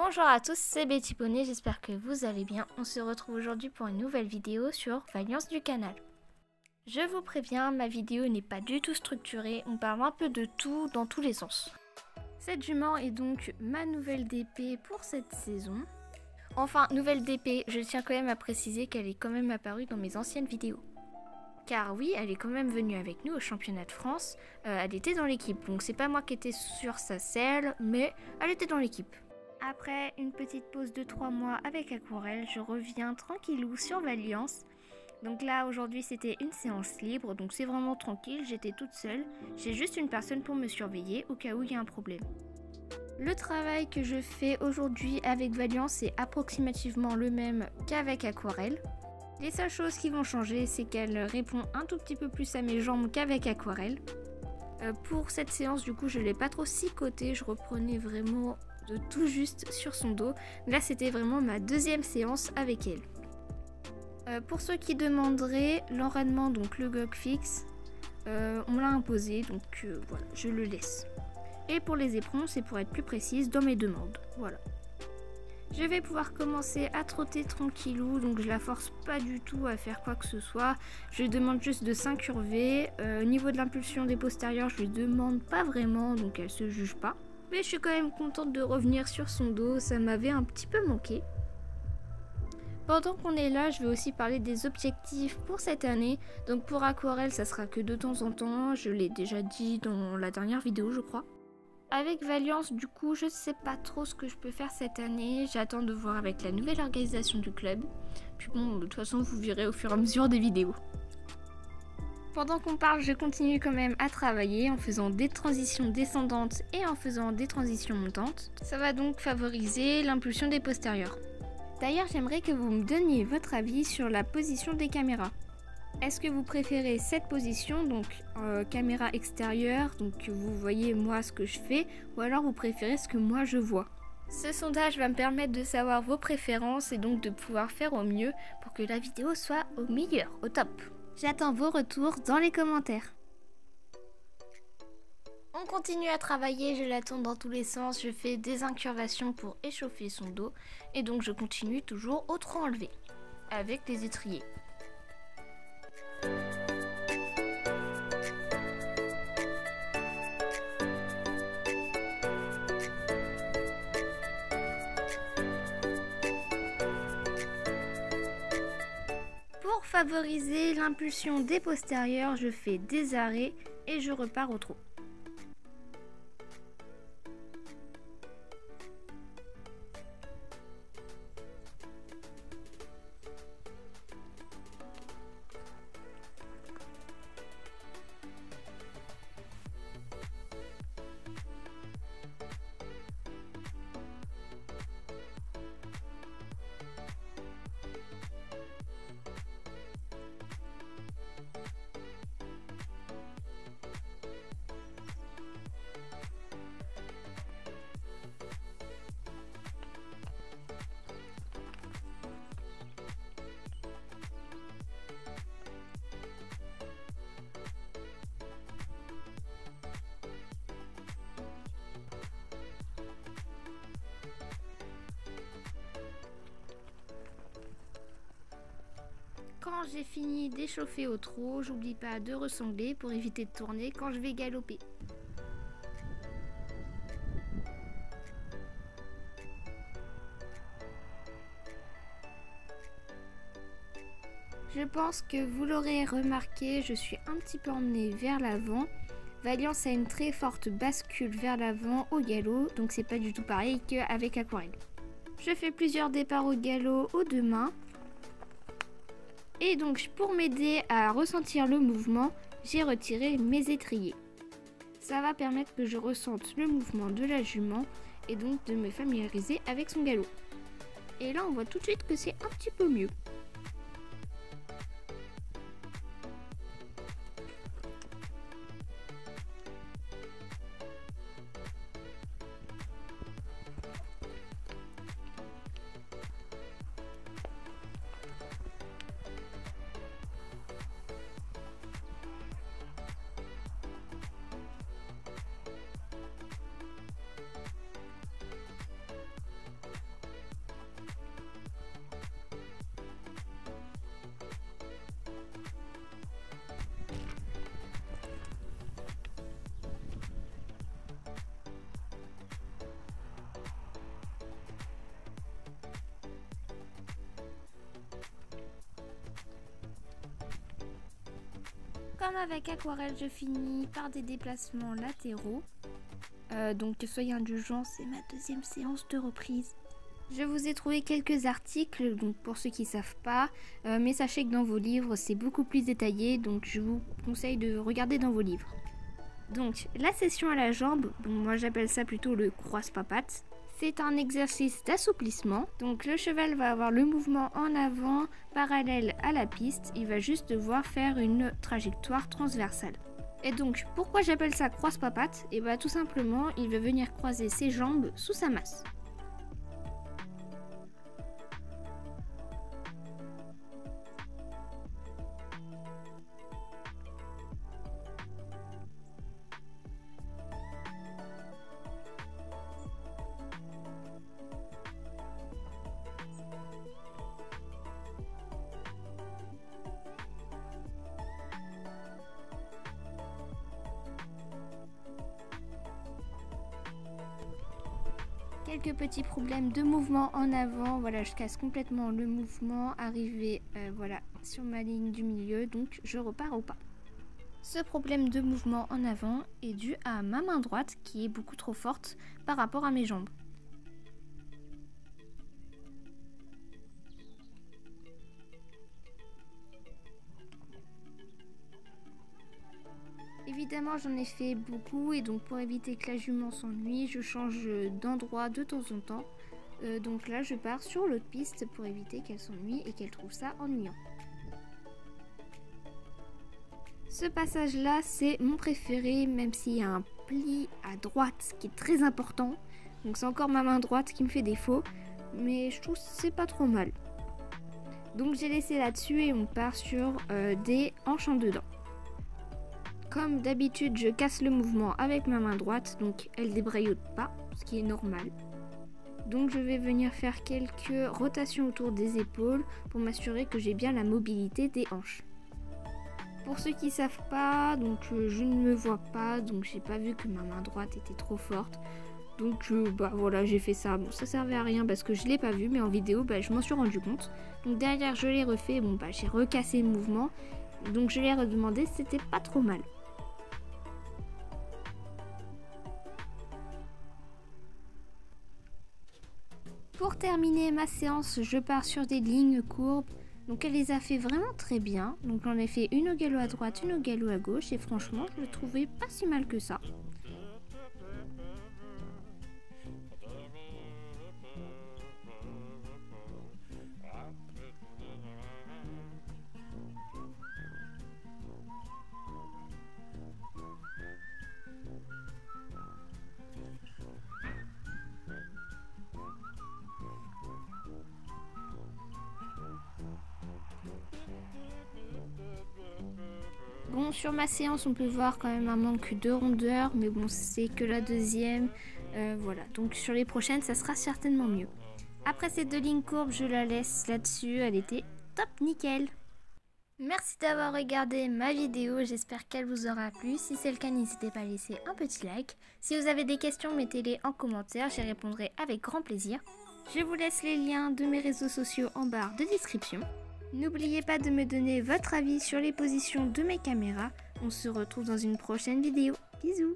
Bonjour à tous, c'est Betty Poney, j'espère que vous allez bien. On se retrouve aujourd'hui pour une nouvelle vidéo sur Valiance du canal. Je vous préviens, ma vidéo n'est pas du tout structurée, on parle un peu de tout dans tous les sens. Cette jument est donc ma nouvelle DP pour cette saison. Enfin, nouvelle DP, je tiens quand même à préciser qu'elle est quand même apparue dans mes anciennes vidéos. Car oui, elle est quand même venue avec nous au championnat de France, elle était dans l'équipe, donc c'est pas moi qui étais sur sa selle, mais elle était dans l'équipe. Après une petite pause de 3 mois avec Aquarelle, je reviens tranquillou sur Valiance. Donc là aujourd'hui c'était une séance libre, donc c'est vraiment tranquille, j'étais toute seule. J'ai juste une personne pour me surveiller au cas où il y a un problème. Le travail que je fais aujourd'hui avec Valiance est approximativement le même qu'avec Aquarelle. Les seules choses qui vont changer, c'est qu'elle répond un tout petit peu plus à mes jambes qu'avec Aquarelle. Pour cette séance, du coup, je ne l'ai pas trop sicoté, je reprenais vraiment de tout juste sur son dos. Là, c'était vraiment ma deuxième séance avec elle. Pour ceux qui demanderaient, l'enraînement, donc le gog fixe, on me l'a imposé, donc voilà, je le laisse. Et pour les éperons, c'est pour être plus précise dans mes demandes, voilà. Je vais pouvoir commencer à trotter tranquillou, donc je la force pas du tout à faire quoi que ce soit. Je lui demande juste de s'incurver. Au niveau de l'impulsion des postérieurs, je lui demande pas vraiment, donc elle se juge pas. Mais je suis quand même contente de revenir sur son dos, ça m'avait un petit peu manqué. Pendant qu'on est là, je vais aussi parler des objectifs pour cette année. Donc pour Aquarelle, ça sera que de temps en temps, je l'ai déjà dit dans la dernière vidéo, je crois. Avec Valiance, du coup, je sais pas trop ce que je peux faire cette année. J'attends de voir avec la nouvelle organisation du club. Puis bon, de toute façon, vous verrez au fur et à mesure des vidéos. Pendant qu'on parle, je continue quand même à travailler en faisant des transitions descendantes et en faisant des transitions montantes. Ça va donc favoriser l'impulsion des postérieurs. D'ailleurs, j'aimerais que vous me donniez votre avis sur la position des caméras. Est-ce que vous préférez cette position, donc caméra extérieure, donc vous voyez moi ce que je fais, ou alors vous préférez ce que moi je vois? Ce sondage va me permettre de savoir vos préférences et donc de pouvoir faire au mieux pour que la vidéo soit au meilleur, au top. J'attends vos retours dans les commentaires. On continue à travailler, je la tourne dans tous les sens, je fais des incurvations pour échauffer son dos et donc je continue toujours au trot enlevé avec les étriers. Pour favoriser l'impulsion des postérieurs, je fais des arrêts et je repars au trot. Quand j'ai fini d'échauffer au trot, j'oublie pas de ressangler pour éviter de tourner quand je vais galoper. Je pense que vous l'aurez remarqué, je suis un petit peu emmenée vers l'avant. Valiance a une très forte bascule vers l'avant au galop, donc c'est pas du tout pareil qu'avec Aquarelle. Je fais plusieurs départs au galop aux deux mains. Et donc pour m'aider à ressentir le mouvement, j'ai retiré mes étriers. Ça va permettre que je ressente le mouvement de la jument et donc de me familiariser avec son galop. Et là on voit tout de suite que c'est un petit peu mieux. Comme avec Aquarelle, je finis par des déplacements latéraux. Donc soyez indulgents, c'est ma deuxième séance de reprise. Je vous ai trouvé quelques articles, donc pour ceux qui ne savent pas, mais sachez que dans vos livres c'est beaucoup plus détaillé, donc je vous conseille de regarder dans vos livres. Donc la session à la jambe, bon, moi j'appelle ça plutôt le croise-papates. C'est un exercice d'assouplissement, donc le cheval va avoir le mouvement en avant parallèle à la piste, il va juste devoir faire une trajectoire transversale. Et donc pourquoi j'appelle ça croise-papates? Et bah tout simplement il va venir croiser ses jambes sous sa masse. Quelques petits problèmes de mouvement en avant, voilà, je casse complètement le mouvement, arrivé voilà, sur ma ligne du milieu, donc je repars au pas. Ce problème de mouvement en avant est dû à ma main droite qui est beaucoup trop forte par rapport à mes jambes. Évidemment j'en ai fait beaucoup et donc pour éviter que la jument s'ennuie, je change d'endroit de temps en temps. Donc là je pars sur l'autre piste pour éviter qu'elle s'ennuie et qu'elle trouve ça ennuyant. Ce passage là c'est mon préféré, même s'il y a un pli à droite qui est très important. Donc c'est encore ma main droite qui me fait défaut, mais je trouve que c'est pas trop mal. Donc j'ai laissé là-dessus et on part sur des hanches en dedans. Comme d'habitude, je casse le mouvement avec ma main droite, donc elle débrayote pas, ce qui est normal. Donc je vais venir faire quelques rotations autour des épaules pour m'assurer que j'ai bien la mobilité des hanches. Pour ceux qui ne savent pas, donc je ne me vois pas, donc j'ai pas vu que ma main droite était trop forte. Donc bah voilà, j'ai fait ça. Bon, ça servait à rien parce que je l'ai pas vu, mais en vidéo, bah, je m'en suis rendu compte. Donc derrière, je l'ai refait. Bon bah j'ai recassé le mouvement, donc je l'ai redemandé, c'était pas trop mal. Pour terminer ma séance, je pars sur des lignes courbes. Donc elle les a fait vraiment très bien. Donc j'en ai fait une au galop à droite, une au galop à gauche. Et franchement, je le trouvais pas si mal que ça. Bon, sur ma séance, on peut voir quand même un manque de rondeur, mais bon, c'est que la deuxième. Voilà, donc sur les prochaines, ça sera certainement mieux. Après ces deux lignes courbes, je la laisse là-dessus. Elle était top nickel. Merci d'avoir regardé ma vidéo, j'espère qu'elle vous aura plu. Si c'est le cas, n'hésitez pas à laisser un petit like. Si vous avez des questions, mettez-les en commentaire, j'y répondrai avec grand plaisir. Je vous laisse les liens de mes réseaux sociaux en barre de description. N'oubliez pas de me donner votre avis sur les positions de mes caméras. On se retrouve dans une prochaine vidéo. Bisous!